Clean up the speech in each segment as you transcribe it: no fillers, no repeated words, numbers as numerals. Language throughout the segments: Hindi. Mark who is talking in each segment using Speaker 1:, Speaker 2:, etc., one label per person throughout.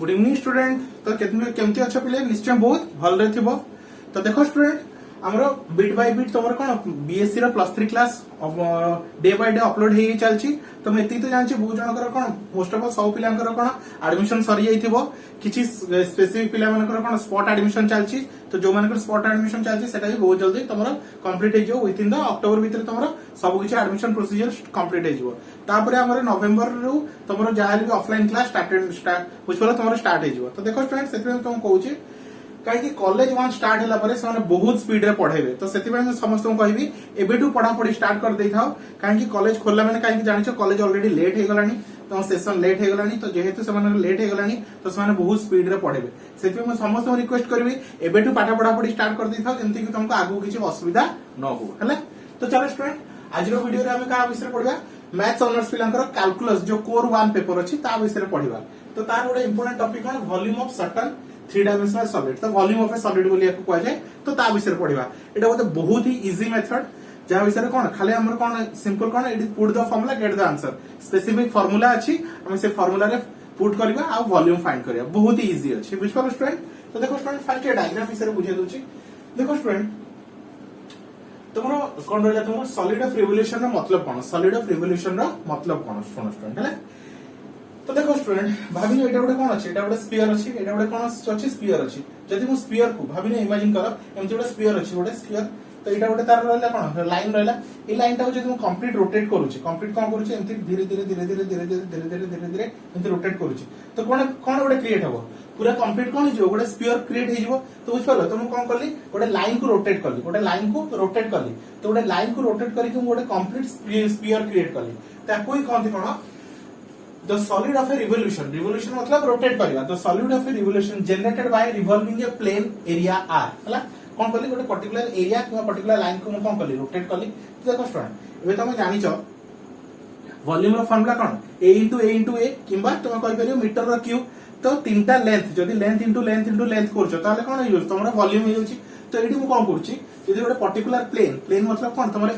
Speaker 1: Good evening student. तो केमती अच्छा पिले निश्चय बहुत भल रे थिबो। तो देखो स्टूडेंट हमरो बिट बाय बिट तमर कोन बीएससी रो +3 class day by day upload हे चलची। तो मैं एती तो जानची बहुत जनकर कोन मोस्ट ऑफ सब पिलांकर कोन एडमिशन सरी जाइथिबो। किछि स्पेसिफिक पिला मानकर कोन स्पॉट एडमिशन चलची। तो जो मानकर स्पॉट एडमिशन चलची सेटा भी बहुत जल्दी तमर कंप्लीट हे जो विथ इन द अक्टोबर भीतर तमर सब किछि एडमिशन प्रोसीजर कंप्लीट हे जिवो। तापरे हमर नवंबर रु तमर जाहल भी ऑफलाइन क्लास स्टार्ट बुझपला तमर स्टार्ट हे जिवो। तो देखो स्टूडेंट सेति तुम कहूची कहीं कॉलेज वन स्टार्ट होला परे से बहुत स्पीड रे पढ़ेबे। तो सेति मैं समस्त को कहबी एबेटू पढ़ा पढ़ी स्टार्ट कर देई थाओ। कहीं कॉलेज खोलला माने कहीं जानिछो कॉलेज ऑलरेडी लेट हे गलानी। तो सेशन लेट हे गलानी। तो जेहेतु से माने लेट हे गलानी तो से माने बहुत स्पीड रे पढ़ेबे। सेति मैं समस्त को रिक्वेस्ट करबी एबेटू पाठ पढ़ा पढ़ी स्टार्ट कर देई थाओ जेंति कि तुमको आगु किछि असुविधा न हो हले। तो चलो स्टूडेंट आज रो वीडियो रे हम का विषय पढबा मैथ्स ऑनर्स पिलांकर कैलकुलस जो कोर 1 पेपर अछि ता विषय पढिबा। तो तार गोटे important topic cone volume of certain 3 dimensional solid. तो वॉल्यूम ऑफ ए सॉलिड बोली याको कहै जाय। तो ता विषय पढिबा। एटा गोटे बहुत ही इजी मेथड जा विषय कोन खाली हमर कोन सिंपल कोन it is put the formula get the answer. Specific formula अछि हम से फार्मूला रे पुट करबा आ वॉल्यूम फाइंड करबा। बहुत ही इजी अछि बुझपालो स्टूडेंट। तो देखो स्टूडेंट फर्स्ट डायग्राम विषय बुझे दोछि। देखो स्टूडेंट तुमरो कोन रहला तुमरो सॉलिड ऑफ रिवोल्यूशन रो मतलब कोन सॉलिड ऑफ रिवोल्यूशन रो मतलब कोन सुनो स्टूडेंट हले। तो देखो स्टूडेंट भाबिनो एटा गोटे कोन अछि एटा गोटे स्फीयर अछि एटा गोटे कोन अछि स्फीयर अछि। जदि मु स्फीयर को भाबिनो इमेजिन करो एमति गोटे स्फीयर अछि गोटे स्फीयर। तो एटा गोटे तार रहला कोन लाइन रहला ए लाइन टा जदि मु कंप्लीट रोटेट करूची कंप्लीट कोन करूची एमति धीरे धीरे धीरे धीरे धीरे धीरे धीरे धीरे धीरे धीरे एमति रोटेट करूची। तो कोन कोन गोटे क्रिएट हबो पूरा कंप्लीट कोन हिजो गोटे स्फीयर क्रिएट हिजो। तो बुझ पालो तो मु कोन करली गोटे लाइन को रोटेट करली गोटे लाइन को रोटेट करली। तो गोटे लाइन को रोटेट करी कि मु गोटे कंप्लीट स्फीयर क्रिएट करली। ताको ही कहंती कोन The solid of a revolution revolution मतलब रोटेट करबा। The solid of a revolution generated by revolving a plane area r हला कोन करली गोटे पर्टिकुलर एरिया किबा पर्टिकुलर लाइन को मु कोन करली रोटेट करली। तो देखो स्टूडेंट एबे तुम जानि छ वॉल्यूम रो फार्मूला कोन a into a किबा तुम कहि परियो मीटर रो क्यूब। तो तीनटा लेंथ जदी लेंथ इनटू लेंथ करछो ताले कोन यूज तमरा वॉल्यूम हो जाउची। तो एडी मु कोन करूची जदी गोटे पर्टिकुलर प्लेन मतलब कोन तमरा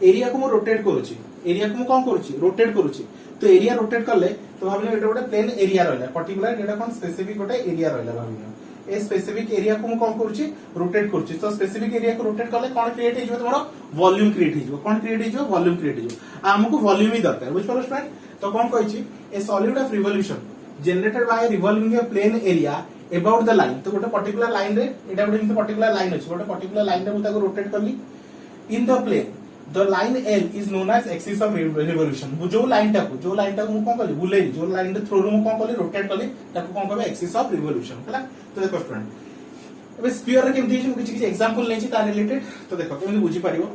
Speaker 1: एरिया को मु रोटेट करूची एरिया को मु कोन करूची रोटेट करूची। तो एरिया रोटेट करले तो भाबिनो एटा गोटे प्लेन एरिया रहला पर्टिकुलर एटा कोन स्पेसिफिक गोटे एरिया रहला भाबिनो ए स्पेसिफिक एरिया को मु कोन करूची रोटेट करूची। तो स्पेसिफिक एरिया को रोटेट करले कोन क्रिएट हिजो तमरो वॉल्यूम क्रिएट हिजो कोन क्रिएट हिजो वॉल्यूम क्रिएट हिजो। आ हमको वॉल्यूम ही दरकार बुझ पालो स्टूडेंट। तो कोन कहिची a solid of revolution generated by revolving a plane area about the line. तो गोटे पर्टिकुलर लाइन रे एटा गोटे पर्टिकुलर लाइन अछि गोटे पर्टिकुलर लाइन रे मु ताको रोटेट करली in the plane the line L is known as axis of revolution। जो लाइन टा को मु कोन करली बुलेली जो लाइन रे थ्रू मु कोन करली रोटेट करली ताको कोन कहबे एक्सिस ऑफ रिवोल्यूशन हला। तो देखो स्टूडेंट एबे स्फीयर रे केमति छि किछि एग्जांपल नै छि ता रिलेटेड। तो देखो केमति बुझी पारिबो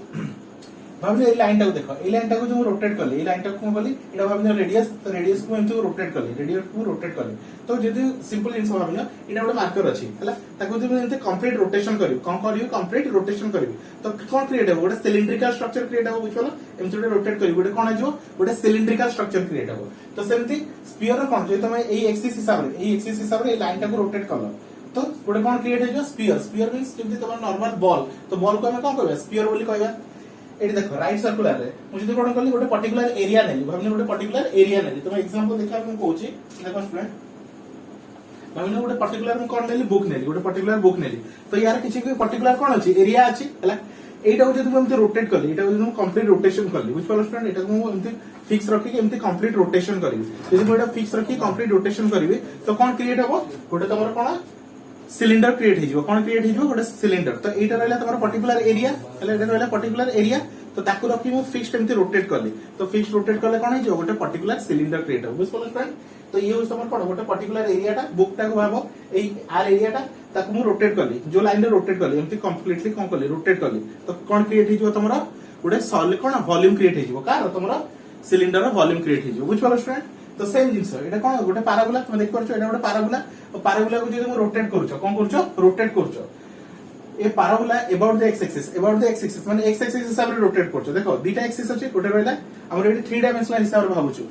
Speaker 1: भाबिनो ए लाइन टा को देखो ए लाइन टा को जो रोटेट करली ए लाइन टा को कोन करली एटा भाबिनो रेडियस। तो रेडियस को एमति रोटेट करली रेडियस को रोटेट करली। तो जदी सिंपल इनसो भाबिनो एटा गोटे मार्कर अछि हला ताको जदी एमति कंप्लीट रोटेशन करियो कोन करियो कंप्लीट रोटेशन करियो। तो कोन क्रिएट हो गोटे सिलिंड्रिकल स्ट्रक्चर क्रिएट हो बुझलो एमति गोटे रोटेट करियो गोटे कोन आजो गोटे सिलिंड्रिकल स्ट्रक्चर क्रिएट हो। तो सेमति स्फीयर कोन जे तमे एई एक्सिस हिसाब रे ए लाइन टा को रोटेट करलो तो गोटे कोन क्रिएट हो स्फीयर मींस जेमति तमे नॉर्मल बॉल। तो बॉल को हम कोन कहबा स्फीयर बोली कहबा। एटी देखो राइट सर्कुलर रे मु जदी कोन करली गोटे पर्टिकुलर एरिया नेली भाबिनो गोटे पर्टिकुलर एरिया नेली। तो मैं एग्जांपल देखा मु कहूची देखो स्टूडेंट भाबिनो गोटे पर्टिकुलर मु कोन नेली बुक नेली गोटे पर्टिकुलर बुक नेली। तो यार किछि पर्टिकुलर कोन अछि एरिया अछि हला एटा को जदी मु एमते रोटेट करली एटा को जदी मु कंप्लीट रोटेशन करली बुझ पालो स्टूडेंट एटा को मु एमते फिक्स रखी के एमते कंप्लीट रोटेशन करबी। जदी मु एटा फिक्स रखी कंप्लीट रोटेशन करबी तो कोन क्रिएट हबो गोटे तमरो कोन सिलिंडर क्रिएट हिजो कोन क्रिएट हिजो गोटे सिलिंडर। तो एटा रहला तमरो पर्टिकुलर एरिया हला एटा रहला पर्टिकुलर एरिया। तो ताको रखी मु फिक्स्ड एमती रोटेट करली। तो फिक्स्ड रोटेट करले कोन हिजो गोटे पर्टिकुलर सिलिंडर क्रिएट हो बुझ पालो स्टूडेंट। तो ये होस तमर कोन गोटे पर्टिकुलर एरिया टा बुक टा को भाबो एई आर एरिया टा ताको मु रोटेट करली जो लाइन रे रोटेट करली एमती कंप्लीटली कोन करली रोटेट करली। तो कोन क्रिएट हिजो तमरो गोटे सॉलिड कोन वॉल्यूम क्रिएट हिजो car तमरो cylinder rho volume create हिजो बुझ पालो स्टूडेंट। तो सेम जिंस एटा कोन गोटे पैराबोला तुम देख परछो एटा गोटे पैराबोला। और पैराबोला को जे तुम रोटेट करछो कोन करछो रोटेट करछो a parabola about the x axis माने एक्स एक्सिस हिसाब रे रोटेट करछो। देखो दुटा एक्सिस अछि गोटे रहला हमर एटी 3 डायमेंशनल हिसाब रे भाबुछु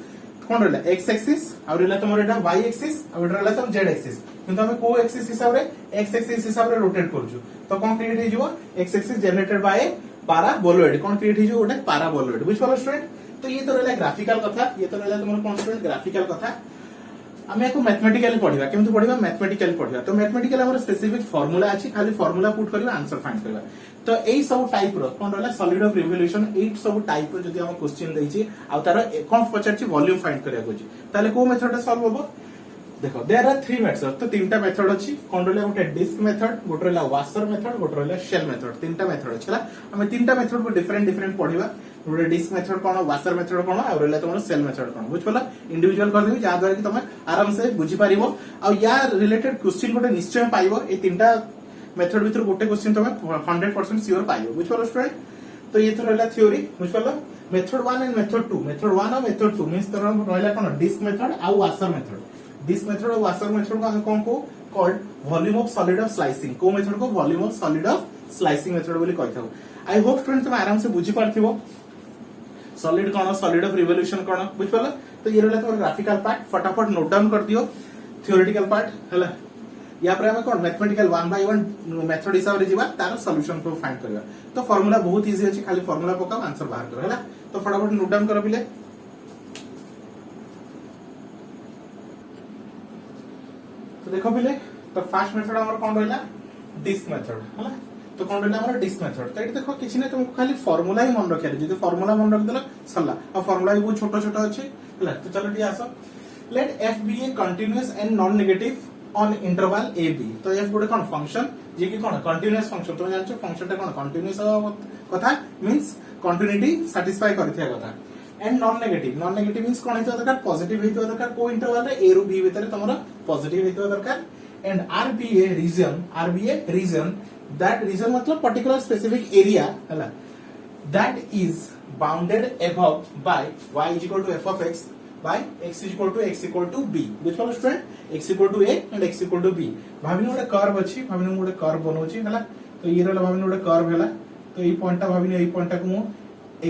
Speaker 1: कोन रहला एक्स एक्सिस आ रहला तमर एटा वाई एक्सिस आ रहला तम जेड एक्सिस। किंतु हम को एक्सिस हिसाब रे एक्स एक्सिस हिसाब रे रोटेट करछु। तो कोन क्रिएट हे जिवो x axis generated by paraboloid कोन क्रिएट हे जिवो गोटे पैराबोलॉइड बुझ पालो स्टूडेंट। तो ये तो रहला ग्राफिकल कथा ये तो रहला तमर कोन स्टूडेंट ग्राफिकल कथा। आम या मैथमेटिकली पढ़ा केमती पढ़ा मैथमेटिकली पढ़ा तो मैथमेटिकल हमर स्पेसिफिक फार्मूला अछि खाली फार्मूला पुट करबा आंसर फाइंड करबा तो एई सब टाइप रो कोन रहला सॉलिड ऑफ रिवोल्यूशन एई सब टाइप रो जदी हम क्वेश्चन दैछि आ तार कोन पचारछि वॉल्यूम फाइंड करिया कोछि ताले को मेथड सॉल्व होबो देखो देयर आर थ्री मेथड तो तीनटा मेथड अछि कोन रहला गोटे डिस्क मेथड गोटे रहला वाशर मेथड गोटे रहला शेल मेथड तीनटा मेथड अछि हला हम तीनटा मेथड को डिफरेंट डिफरेंट पढिबा गोटे डिस्क मेथड कोन वाशर मेथड कोन आ रहला तमरो सेल मेथड कोन बुझ पला इंडिविजुअल कर देबी जा द्वारा कि तमे आराम से बुझी पारिबो आ या रिलेटेड क्वेश्चन गोटे निश्चय पाइबो ए तीनटा मेथड भीतर गोटे क्वेश्चन तमे 100% श्योर पाइबो बुझ पला स्टूडेंट तो ये तो रहला थ्योरी बुझ पला मेथड 1 एंड मेथड 2 मेथड 1 और मेथड 2 मींस तर रहला कोन डिस्क मेथड आ वाशर मेथड डिस्क मेथड और वाशर मेथड को हम कोन को called volume of solid of slicing को मेथड को volume of solid of slicing method बोली कहथाउ आई होप स्टूडेंट तुम आराम से बुझी पारथिबो सॉलिड कोन सॉलिड ऑफ रिवोल्यूशन कोन बुझ पला तो ये रहला तोर ग्राफिकल पार्ट फटाफट नोट डाउन कर दियो थ्योरेटिकल पार्ट हला या पर हम कोन मैथमेटिकल 1 बाय 1 मेथड हिसाब रे जीवा तार सॉल्यूशन को फाइंड करबा तो फार्मूला बहुत इजी अछि खाली फार्मूला पकाओ आंसर बाहर करो हला तो फटाफट नोट डाउन करो पिले तो देखो पिले तो फर्स्ट मेथड हमर कोन रहला डिस्क मेथड हला तो कोन रहला हमर डिस्क मेथड तो एटी देखो किछि नै तुमको खाली फार्मूला ही मन रखिया जदी फार्मूला मन रख देला सल्ला आ फार्मूला भी बहुत छोटो छोटो अछि हला तो चलो टी आसो late f be a continuous and non negative on interval a b तो f गोटे कोन फंक्शन जे कि कोन कंटीन्यूअस फंक्शन तो जानछो फंक्शन ता कोन कंटीन्यूअस कथा मींस कंटीन्यूटी सैटिस्फाई करथिया कथा एंड नॉन नेगेटिव मींस कोन हेतो दरकार पॉजिटिव हेतो दरकार को इंटरवल रे a रो b भीतर तमरा पॉजिटिव हेतो दरकार and r be a region that region मतलब पर्टिकुलर स्पेसिफिक एरिया हला that is bounded above by y is equal to f of x by x is equal to b बुझ पालो student x equal to a and x equal to b भाबिनो गोटे कर्व अछि भाबिनो गोटे कर्व बनोछि हला तो ये रहला भाबिनो गोटे कर्व हला तो ई पॉइंट ता भाबिनो ई पॉइंट ता को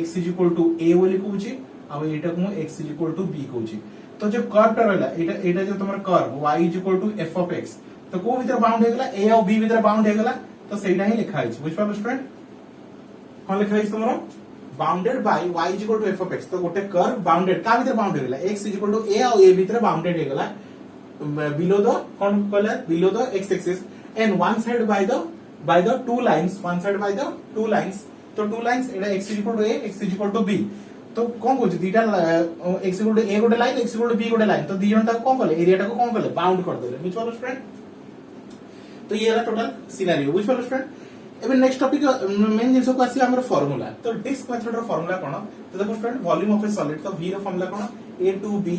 Speaker 1: x is equal to a बोली कहूछि आ एटा को x is equal to b कहूछि तो जो कर्व ता रहला एटा जो तमर curve y is equal to f of x तो को भीतर बाउंड हे गेला a और b भीतर बाउंड हे गेला तो सेटा ही लिखा है बुझ पालो स्टूडेंट कोन लिखा है तमरो bounded by y is equal to f of x तो गोटे कर्व बाउंडेड का भीतर बाउंड हे गेला x is equal to a और a भीतर बाउंडेड हे गेला below the कोन कहला below the x axis and one side by the two lines तो two lines Etah x is equal to a x is equal to b तो कोन कहू दीटा x is equal to a गोटे line x is equal to b गोटे लाइन तो दी जणटा कोन कहले एरिया टा को कोन कहले बाउंड कर देले बुझ पालो स्टूडेंट तो ये रहा टोटल सिनेरियो बुझ पालो स्टूडेंट एबे नेक्स्ट टॉपिक मेन जिंस को आसी हमर फार्मूला तो डिस्क मेथड रो फार्मूला कोन तो देखो student volume of a solid तो v रो फार्मूला कोन a to b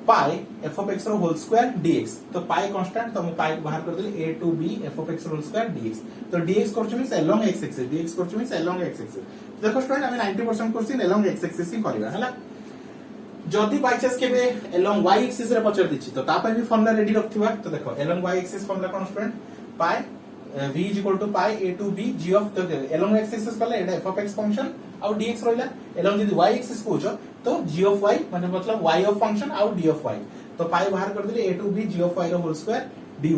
Speaker 1: pi f of x रो होल स्क्वायर dx तो पाई कांस्टेंट तो हम पाई बाहर कर देले a to b f of x whole square dx तो dx करछु means along x axis dx करछु मींस along x axis देखो स्टूडेंट हमें 90% क्वेश्चन along x axis ही करबा हला जदी बाय चांस केबे along y axis रे पचर दिछि तो ता पे भी फार्मूला रेडी रखथिबा तो देखो along y axis formula cone student pi v is equal to pi a to b g of the along x axis पले एटा f of x फंक्शन और dx रहला along जदी y axis पूछो तो g of y माने मतलब y of फंक्शन और d of y तो पाई बाहर कर देले a to b g of y रो whole square dy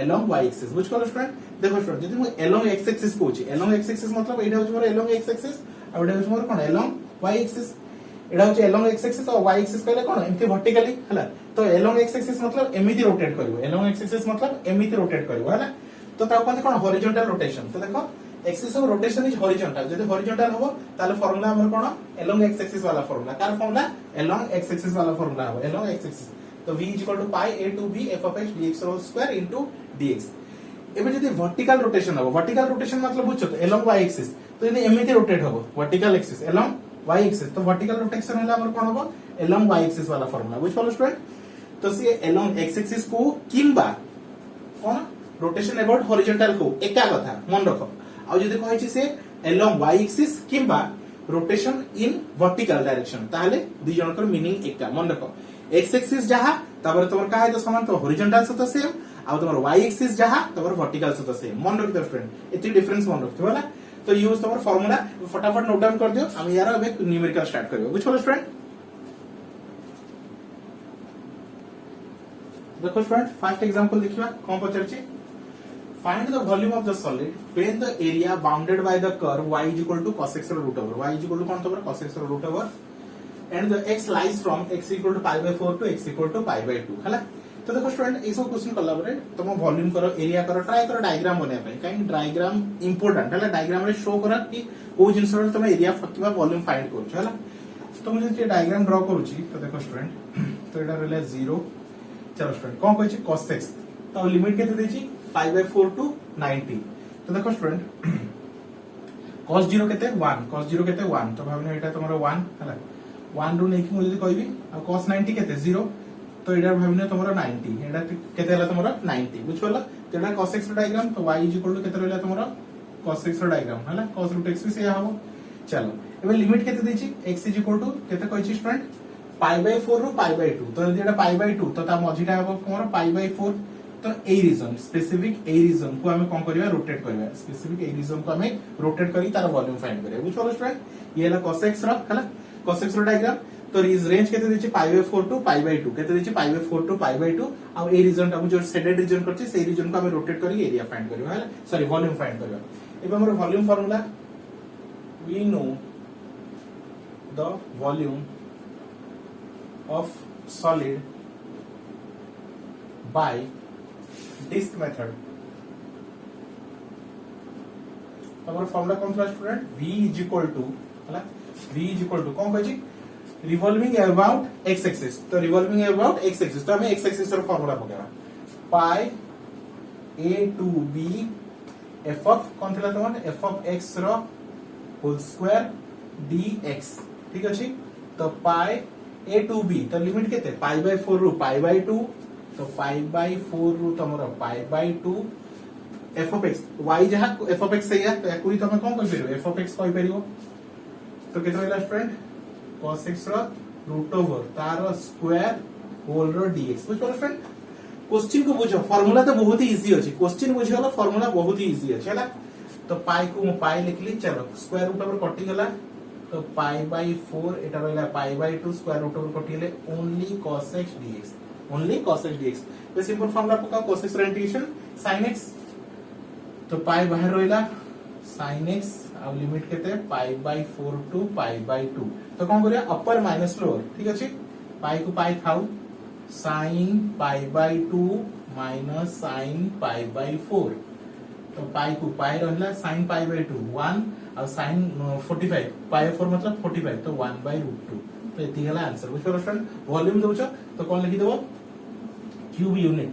Speaker 1: along y axis बुझ कलो स्टूडेंट देखो स्टूडेंट जदी मु along x axis पूछि along x axis मतलब एटा होछ मोर along x axis और एटा होछ मोर कोन along y axis एटा होछ along x axis और y axis कहले कोन एमती वर्टिकली हला तो along x axis मतलब एमिति रोटेट करबो along x axis मतलब एमिति रोटेट करबो हला तो ता कोन कोन हॉरिजॉन्टल रोटेशन तो देखो axis of rotation is horizontal जदी हॉरिजॉन्टल हो ताले फार्मूला हमर कोन along x axis वाला formula car formula along x axis वाला फार्मूला हो along x axis तो v = pi a to b f of x dx whole square into dx एबे जदी वर्टिकल रोटेशन हो वर्टिकल रोटेशन मतलब बुझछो तो along y axis तो यदि एमिति रोटेट हो vertical axis along y axis तो वर्टिकल रोटेशन होला हमर कोन हो along y axis वाला फार्मूला बुझ पालो स्टूडेंट तो से along x axis को किंबा कोन रोटेशन अबाउट हॉरिजॉन्टल को एका कथा मन रखो आ जदी कहै छी से along y axis किंबा रोटेशन इन वर्टिकल डायरेक्शन ताले दि जनकर मीनिंग एका मन रखो x axis जहा तबर तोर का है तो समान तो हॉरिजॉन्टल से तो सेम आ तोर y axis जहा तबर वर्टिकल से तो सेम मन रख दो स्टूडेंट एती डिफरेंस मन रखतो वाला तो यूज तोर फार्मूला फटाफट नोट डाउन कर दियो हम यार अब न्यूमेरिकल स्टार्ट करियो बुझ पालो स्टूडेंट देखो स्टूडेंट फर्स्ट एग्जांपल देखिबा कोन पचरची find the volume of the solid when the area bounded by the curve y is equal to cos x root over y is equal to कोन तो cos x root over and the x lies from x equal to pi by 4 to x equal to pi by 2 हला तो देखो स्टूडेंट ये सब क्वेश्चन कला परे तुम वॉल्यूम करो एरिया करो ट्राई करो डायग्राम बनेया पे काहे डायग्राम इंपोर्टेंट है डायग्राम रे शो करा कि को जिंस रे तुम एरिया किबा वॉल्यूम फाइंड करछ हैला तो मुझे जे डायग्राम ड्रा करूची तो देखो स्टूडेंट तो एटा रहला 0 चलो स्टूडेंट कोन कहै छी cos x तो लिमिट केते देची π/4 टू 90 तो देखो स्टूडेंट cos 0 केते 1 cos 0 केते 1 तो भाबने एटा तुम्हारा 1 हैला 1 रु नेकी मु जदी कहबी आ cos 90 केते 0 तो एटा भाबने तुम्हारा 90 एटा केते हला तुम्हारा 90 बुझ पड़ला तो एटा cos x रो डायग्राम तो y केते रहला तुम्हारा cos x रो डायग्राम हैला cos √x भी से हबो चलो एबे लिमिट केते देची x केते कहै छी स्टूडेंट π/4 रु π/2 तो जदी एटा π/2 तो ता मझिटा हबो तुम्हारा π/4 तो ए रीजन स्पेसिफिक ए रीजन को हमें कोन करबा रोटेट करबा स्पेसिफिक ए रीजन को हमें रोटेट करी तार वॉल्यूम फाइंड करबा बुझ पड़ला स्टूडेंट ये हला cos x रो हैला cos x रो डायग्राम तो रेंज केते देछि π/4 टू π/2 केते देछि π/4 टू π/2 आ ए रीजन ता जो शेडेड रीजन करछि से रीजन को हमें रोटेट करी एरिया फाइंड करबा हैला सॉरी वॉल्यूम फाइंड करबा एबे हमर volume formula we know the volume of solid by disk method हमर फार्मूला कोन था स्टूडेंट v हैला v कोन कहै छी रिवॉल्विंग अबाउट x एक्सिस तो रिवॉल्विंग अबाउट x एक्सिस तो हमें x एक्सिस रो फार्मूला पकेबा pi a to b f of कोन थला तमन f ऑफ x रो होल स्क्वायर dx ठीक अछि तो पाई a टू b तो लिमिट केते π/4 रु π/2 तो π/4 रु तमरो π/2 f ऑफ x y जहा f ऑफ x सही है तो एकुई तमे कोन कहि परिबो f ऑफ x कहि परिबो तो केते रहला स्टूडेंट cos x रो रूट ओवर तार स्क्वायर होल रो dx बुझ पड़ो फ्रेंड क्वेश्चन को बुझो फार्मूला तो बहुत ही इजी अछि क्वेश्चन बुझियो फार्मूला बहुत ही इजी अछि हैला तो पाई को मु पाई लिखली चलो स्क्वायर रूट ओवर कटि गला तो π/4 एटा रहला π/2 स्क्वायर रूट ओवर कटिले ओनली cos x dx तो सिंपल फार्मूला पका cos x रो इंटीग्रेशन sin x तो पाई बाहर रहला sin x अब लिमिट केते π/4 टू π/2 तो कोन करिया अपर माइनस लोअर ठीक अछि पाई को पाई थाउ sin π/2 माइनस sin π/4 तो पाई को पाई रहला sin π/2 1 और sin 45 π/4 मतलब 45 तो 1/√2 तो एती हला आंसर बुझ पड़ो स्टूडेंट वॉल्यूम दोछो तो कोन लिखि देबो क्यूब यूनिट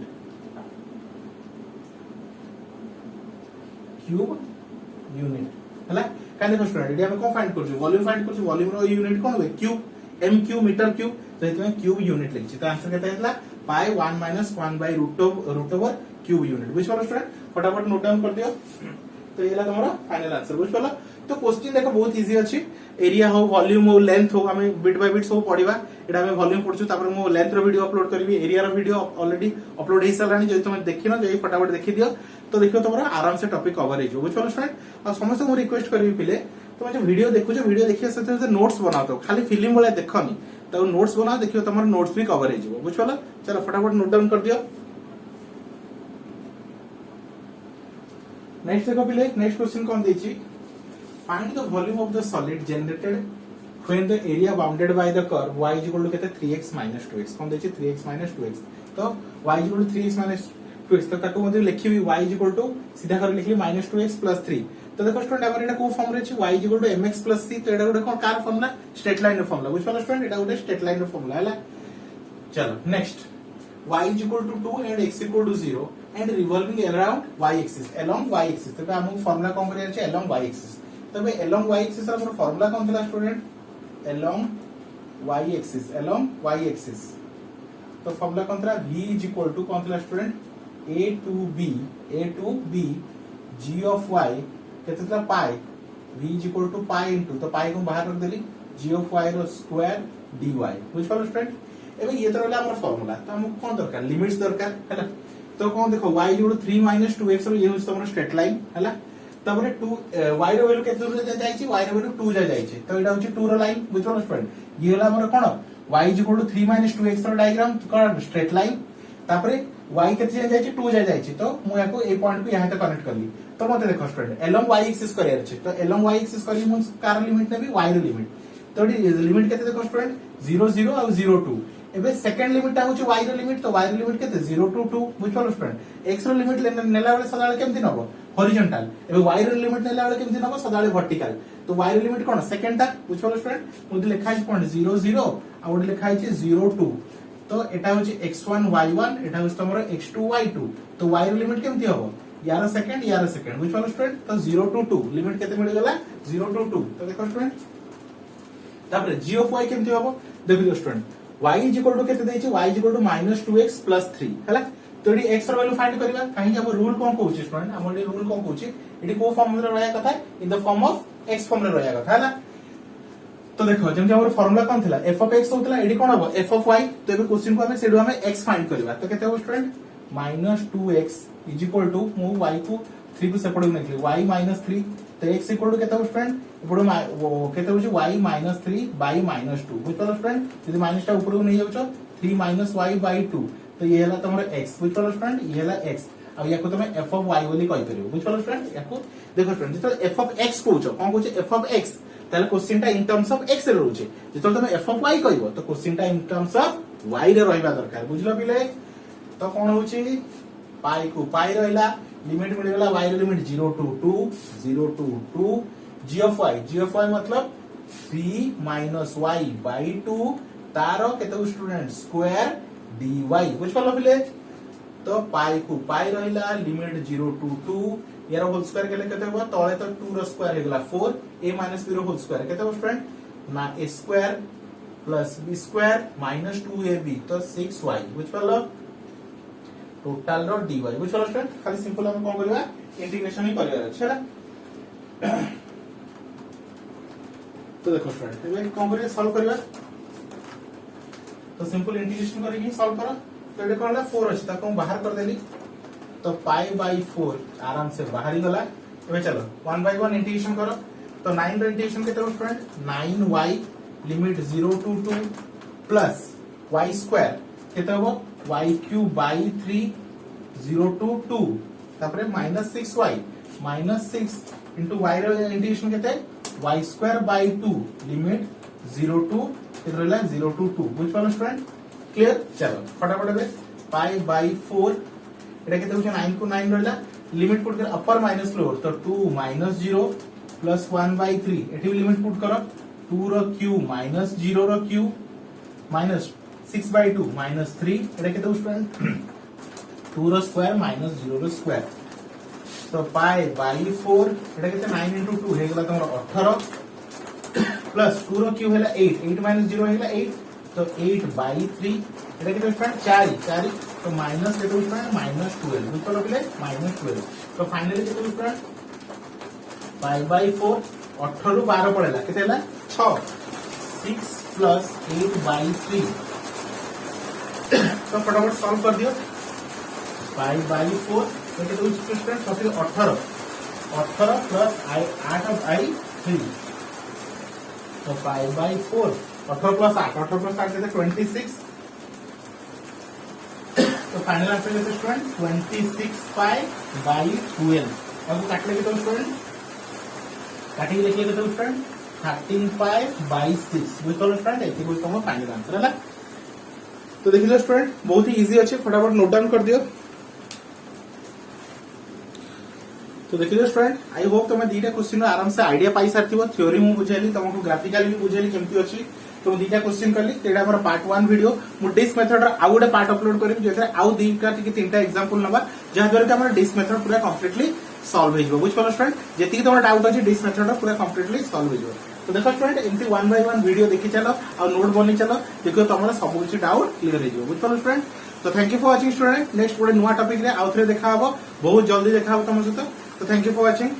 Speaker 1: हला काने को स्टूडेंट एडी हम को फाइंड करछु वॉल्यूम फाइंड करछु वॉल्यूम रो यूनिट कोन होय cube M cube metre cube तो एतमे क्यूब यूनिट लिखछि तो आंसर केते हेतला पाई 1 - 1/रूट ओवर क्यूब यूनिट बुझ पड़ो स्टूडेंट फटाफट नोट डाउन कर दियो तो येला तुम्हारा फाइनल आंसर बुझ पड़ला तो क्वेश्चन देखो बहुत इजी अछि एरिया हो वॉल्यूम हो लेंथ हो हमें बिट बाय बिट सब पढिबा एडा हमें वॉल्यूम पढछु तापर मो लेंथ रो वीडियो अपलोड करबी एरिया रो वीडियो ऑलरेडी अपलोड हे सलानी जे तुम देखिनो जे फटाफट देखि दियो तो देखियो तुम्हारा आराम से टॉपिक कवर हे जो बुझ पड़ो स्टूडेंट आ समस्त को रिक्वेस्ट करबी पिले तुम जो वीडियो देखु जो वीडियो देखिया से नोट्स बनाओ तो खाली फिल्म वाला देखनी तो नोट्स बनाओ देखियो तुम्हारा नोट्स भी कवर हे जो बुझ पड़ला चलो फटाफट नोट डाउन कर दियो नेक्स्ट देखो पिले नेक्स्ट क्वेश्चन कौन देची find the volume of the solid generated when the area bounded by the curve y is equal to केते 3x - 2x कौन देची 3x - 2x तो y is equal to 3x - 2x तो ताको मध्ये लिखिबी y is equal to सीधा कर लिखली -2x + 3 तो देखो स्टूडेंट हमर एटा को फॉर्म रे छी y is equal to mx + c तो एटा गोटे कोन कार फॉर्मूला स्ट्रेट लाइन रो फॉर्मूला बुझ पालो स्टूडेंट एटा गोटे स्ट्रेट लाइन रो फॉर्मूला हला चलो next y is equal to 2 and x equal to 0 and revolving around y axis along y axis तो हम फॉर्मूला कोन करिया छी along y axis तो बे along y axis रो फॉर्मूला कोन थला स्टूडेंट along y axis तो फॉर्मूला कोन थला v is equal to कोन थला student a to b g of y केते थला pi v is equal to pi into तो पाई को बाहर रख देली g of y रो स्क्वायर dy बुझ पालो स्टूडेंट एबे ये तो रहला हमर फॉर्मूला तो हम कोन दरकार लिमिट्स दरकार हैला तो कोन देखो y is equal to 3 - 2x रो ये होस हमर स्ट्रेट लाइन हैला तबरे 2 y रो वैल्यू केते दूर जा जाई छी y रो वैल्यू 2 जा जाई छी तो एडा होची 2 रो लाइन बुझो स्टूडेंट ये होला हमर कोन y is equal to 3 - 2x रो डायग्राम कोन स्ट्रेट लाइन तापरे y केते जा जाई छी 2 जा जाई छी तो मु याको ए पॉइंट को यहां तक कनेक्ट करली तो मते देखो student along y axis career छी तो along y एक्सिस करी मु कार लिमिट नेबी y रो लिमिट तो लिमिट केते देखो स्टूडेंट 0 0 और 0 2 एबे सेकंड लिमिट ता होची y रो लिमिट तो y रो लिमिट केते 0 टू 2 बुझ पालो स्टूडेंट x रो लिमिट नेला बेले सदाळे केमति नबो हॉरिजॉन्टल एबे y रो लिमिट नेला बेले केमति नबो सदाळे वर्टिकल तो y रो लिमिट कोन सेकंड ता बुझ पालो स्टूडेंट मुदे लिखा है पॉइंट 0 0 आ ओडे लिखा है 0 2 तो एटा होची x1 y1 एटा होची तमरो x2 y2 तो y रो लिमिट केमति हबो यार सेकंड बुझ पालो स्टूडेंट तो 0 टू 2 लिमिट केते मिल गेला 0 टू 2 तो देखो स्टूडेंट तापर g ऑफ y केमति हबो देखियो student y is equal to केते देछि y is equal to -2x + 3 हला तो एडी x रो वैल्यू फाइंड करबा काहे हम रूल कोन कहउछि स्टूडेंट हम एडी रूल कोन कहउछि एडी को फॉर्म रे रहया कथा in the form of x form रे रहया कथा हला तो देखो जेम हमर फार्मूला कोन थिला f ऑफ x होतला एडी कोन हबो f ऑफ y तो एबे क्वेश्चन को हमें सेडो हमें x फाइंड करबा तो केते हबो student -2x is equal to मु y को 3 को सेपरेट नेखली y -3 तो x इक्वल टू केते हबो स्टूडेंट इपडो केते होची y -3 बाय -2 बुझ पालो स्टूडेंट यदि माइनस टा ऊपर को नहीं जाउछो 3 - y बाय 2 तो ये हला तमरो x बुझ पालो स्टूडेंट ये हला x अब याको तमे f ऑफ y बोली कहि परिबो बुझ पालो स्टूडेंट याको देखो स्टूडेंट जतो f ऑफ x कहउछो कोन कहउछो f ऑफ x ताले क्वेश्चन टा इन टर्म्स ऑफ x रे रहउछे जतो तमे f ऑफ y कहइबो तो क्वेश्चन टा इन टर्म्स ऑफ y रे रहइबा दरकार बुझलो पिले तो कोन होची पाई को पाई रहला लिमिट मिल गेला y रो limit 0 to 2 0 to 2 g of y मतलब 3 - y बाय 2 तारो केते स्टूडेंट स्क्वायर dy बुझ पालो पिले तो पाई को पाई रहला लिमिट 0 टू 2 यार होल स्क्वायर केले केते हो तळे तो 2 रो स्क्वायर हे गेला 4 a - b रो होल स्क्वायर केते हो स्टूडेंट ना a square plus b square -2ab तो 6y बुझ पालो टोटल रो dy बुझ पालो स्टूडेंट खाली सिंपल हम कोन करबा इंटीग्रेशन ही करबा छला तो देखो स्टूडेंट एबे कोन करे सॉल्व करबा तो सिंपल इंटीग्रेशन करके सॉल्व करो तो एडे कोनला 4 अछि ताको बाहर कर देली तो पाई बाय 4 आराम से बाहर ही गला एबे चलो 1 बाय 1 इंटीग्रेशन करो तो 9 रो इंटीग्रेशन केते हो student 9y limit 0 to 2 plus y square केते हो y क्यूब बाय 3 0 टू 2 तापरे -6y -6 इनटू y रो इंटीग्रेशन केते y square by 2 limit 0 to केते रहला 0 टू 2 बुझ पालो स्टूडेंट क्लियर चलो फटाफट बे पाई बाय 4 एटा केते होछ 9 को 9 रहला लिमिट पुट कर अपर माइनस लोअर तो 2 - 0 प्लस 1 बाय 3 एठी लिमिट पुट करो 2 रो क्यूब माइनस 0 रो क्यूब माइनस 6 बाय 2 -3 एटा केते होछ स्टूडेंट 2 रो स्क्वायर माइनस 0 रो स्क्वायर तो पाई बाय 4 एटा केते 9 इनटू 2 हे गेला तमरो 18 प्लस 2 रो क्यूब हेला 8 8 - 0 हेला 8 तो 8 बाय 3 एटा केते स्टूडेंट 4 तो माइनस केते स्टूडेंट -12 बुझ पालो पिले -12 तो फाइनली केते स्टूडेंट 5 बाय 4 18 रु 12 पड़ेला केते हला 6 6 प्लस 8 बाय 3 तो फटाफट सॉल्व कर दियो 5 बाय 4 तो केते स्टूडेंट 18 प्लस 8 बाय 3 तो 5 बाय 4 18 प्लस 8 केते 26 तो फाइनल आंसर केते स्टूडेंट 26 पाई बाय 12 अब काटले केते स्टूडेंट काटी लिखले केते स्टूडेंट 13 पाई बाय 6 बुझ पालो स्टूडेंट एति बोल तम फाइनल आंसर हला तो देखिलो स्टूडेंट बहुत ही इजी अछि फटाफट नोट डाउन कर दियो तो देखिलो स्टूडेंट आई होप तुम दीटा क्वेश्चन आराम से आइडिया पाई सारथिबो थ्योरी मु बुझेली तुमको ग्राफिकली भी बुझेली केमती अछि तो दीटा क्वेश्चन करली तेडा हमर पार्ट 1 वीडियो मु डिस्क मेथड रा आउ गोटे पार्ट अपलोड करिम जेथरे आउ दीटा टिके तीनटा एग्जांपल नबा जहा द्वारा कि हमर डिस्क मेथड पूरा कंप्लीटली सॉल्व हो जिवो बुझ पालो स्टूडेंट जेति तोर डाउट अछि डिस्क मेथड रा पूरा कंप्लीटली सॉल्व हो जिवो तो देखो स्टूडेंट एमती 1 बाय 1 वीडियो देखि चलो आ नोट बनि चलो देखो तमरा सब कुछ डाउट क्लियर हो जिवो बुझ पालो स्टूडेंट तो thank you for watching student next गोटे नुवा टॉपिक रे आउथरे देखा हबो बहुत जल्दी देखा हबो तम सहित तो थैंक यू फॉर वाचिंग